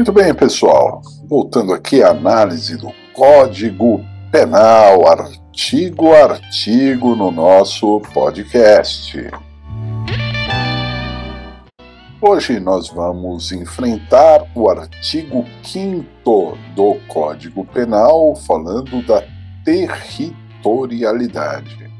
Muito bem, pessoal. Voltando aqui à análise do Código Penal, artigo a artigo no nosso podcast. Hoje nós vamos enfrentar o artigo 5º do Código Penal, falando da territorialidade.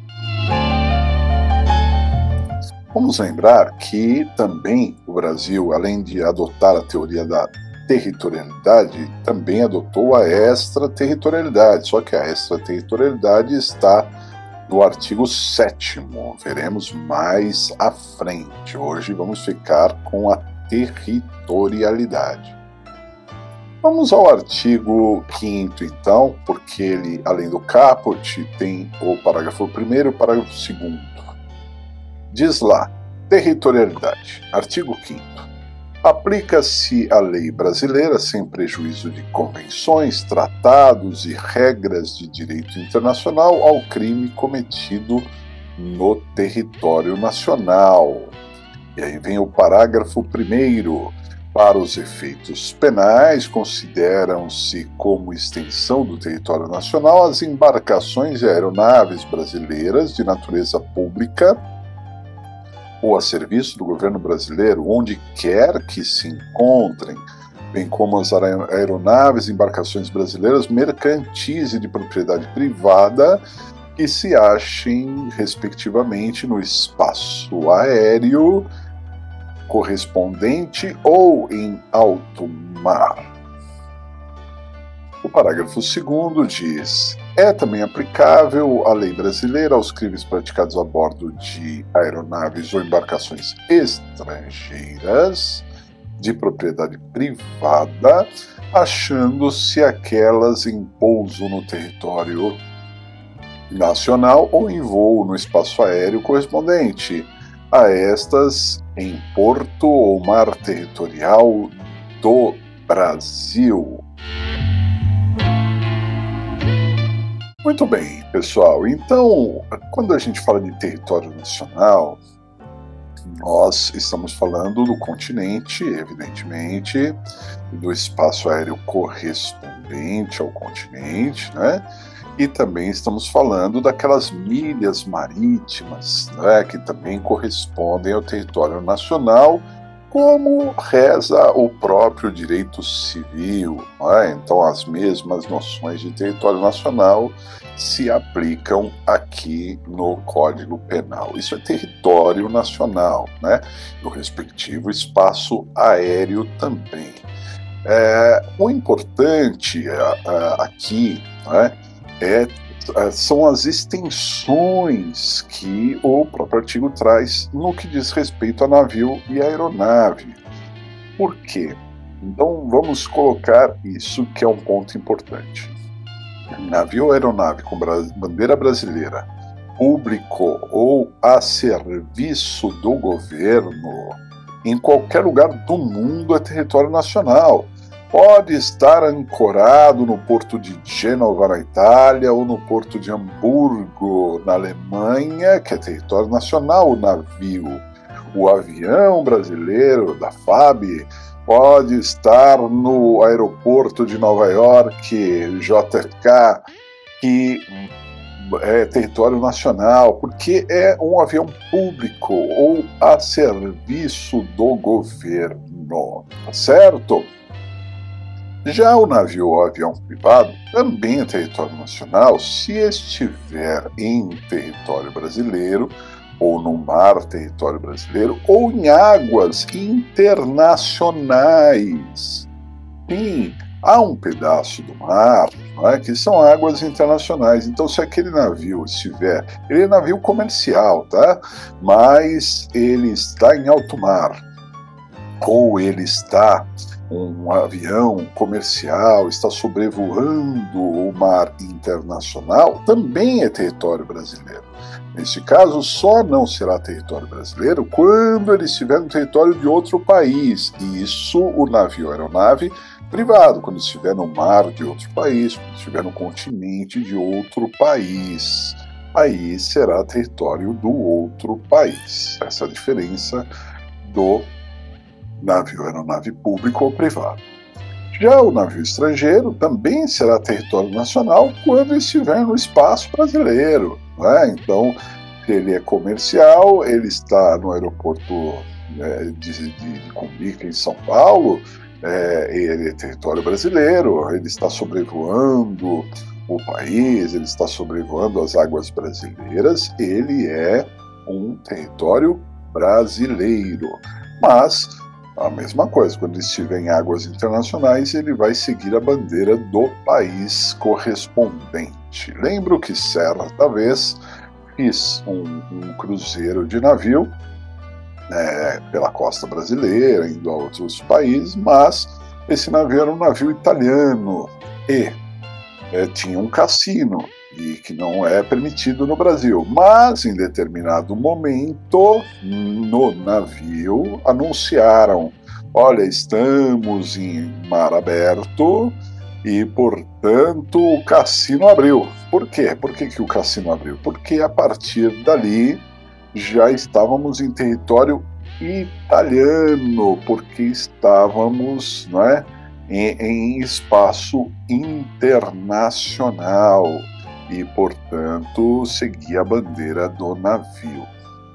Vamos lembrar que também o Brasil, além de adotar a teoria da territorialidade, também adotou a extraterritorialidade, só que a extraterritorialidade está no artigo 7º, veremos mais à frente. Hoje vamos ficar com a territorialidade. Vamos ao artigo 5º, então, porque ele, além do caput, tem o parágrafo 1º e o parágrafo 2º. Diz lá, territorialidade, artigo 5º. Aplica-se a lei brasileira sem prejuízo de convenções, tratados e regras de direito internacional ao crime cometido no território nacional. E aí vem o parágrafo 1º. Para os efeitos penais, consideram-se como extensão do território nacional as embarcações e aeronaves brasileiras de natureza pública ou a serviço do governo brasileiro, onde quer que se encontrem, bem como as aeronaves e embarcações brasileiras mercantis e de propriedade privada que se achem, respectivamente, no espaço aéreo correspondente ou em alto mar. O parágrafo 2º diz: é também aplicável a lei brasileira aos crimes praticados a bordo de aeronaves ou embarcações estrangeiras de propriedade privada, achando-se aquelas em pouso no território nacional ou em voo no espaço aéreo correspondente a estas em porto ou mar territorial do Brasil. Muito bem, pessoal. Então, quando a gente fala de território nacional, nós estamos falando do continente, evidentemente, do espaço aéreo correspondente ao continente, né? E também estamos falando daquelas milhas marítimas, né, que também correspondem ao território nacional, como reza o próprio direito civil, né? Então as mesmas noções de território nacional se aplicam aqui no Código Penal. Isso é território nacional, né? O respectivo espaço aéreo também. O importante aqui, né, são as extensões que o próprio artigo traz no que diz respeito a navio e aeronave. Por quê? Então vamos colocar isso, que é um ponto importante. Navio ou aeronave com bandeira brasileira, público ou a serviço do governo, em qualquer lugar do mundo é território nacional. Pode estar ancorado no porto de Gênova, na Itália, ou no porto de Hamburgo, na Alemanha, que é território nacional o navio. O avião brasileiro da FAB pode estar no aeroporto de Nova York, JFK, que é território nacional, porque é um avião público ou a serviço do governo, tá certo? Já o navio ou avião privado também é território nacional se estiver em território brasileiro, ou no mar território brasileiro, ou em águas internacionais. Sim, há um pedaço do mar, que são águas internacionais. Então, se aquele navio estiver... Ele é navio comercial, tá? Mas ele está em alto mar, ou ele está... um avião comercial está sobrevoando o mar internacional, também é território brasileiro. Neste caso, só não será território brasileiro quando ele estiver no território de outro país. Isso, o navio ou aeronave privado, quando estiver no mar de outro país, quando estiver no continente de outro país. Aí será território do outro país. Essa é a diferença do navio ou aeronave público ou privado. Já o navio estrangeiro também será território nacional quando estiver no espaço brasileiro, né? Então, se ele é comercial, ele está no aeroporto de Cumbica, em São Paulo, ele é território brasileiro, ele está sobrevoando o país, ele está sobrevoando as águas brasileiras, ele é um território brasileiro. Mas a mesma coisa, quando ele estiver em águas internacionais, ele vai seguir a bandeira do país correspondente. Lembro que certa vez fiz um cruzeiro de navio pela costa brasileira, indo a outros países, mas esse navio era um navio italiano e tinha um cassino, e que não é permitido no Brasil. Mas, em determinado momento, no navio, anunciaram: olha, estamos em mar aberto e, portanto, o cassino abriu. Por quê? Por que o cassino abriu? Porque, a partir dali, já estávamos em território italiano, porque estávamos, não é, em espaço internacional e, portanto, seguia a bandeira do navio.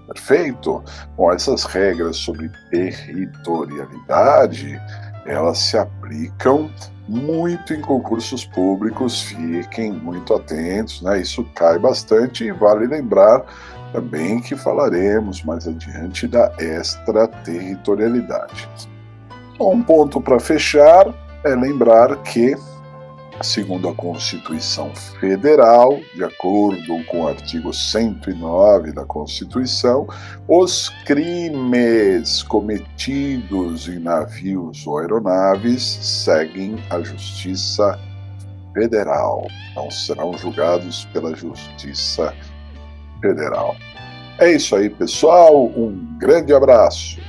Perfeito? Bom, essas regras sobre territorialidade, elas se aplicam muito em concursos públicos, fiquem muito atentos, né? Isso cai bastante e vale lembrar também que falaremos mais adiante da extraterritorialidade. Um ponto para fechar é lembrar que, segundo a Constituição Federal, de acordo com o artigo 109 da Constituição, os crimes cometidos em navios ou aeronaves seguem a Justiça Federal, não serão julgados pela Justiça Federal. É isso aí, pessoal. Um grande abraço.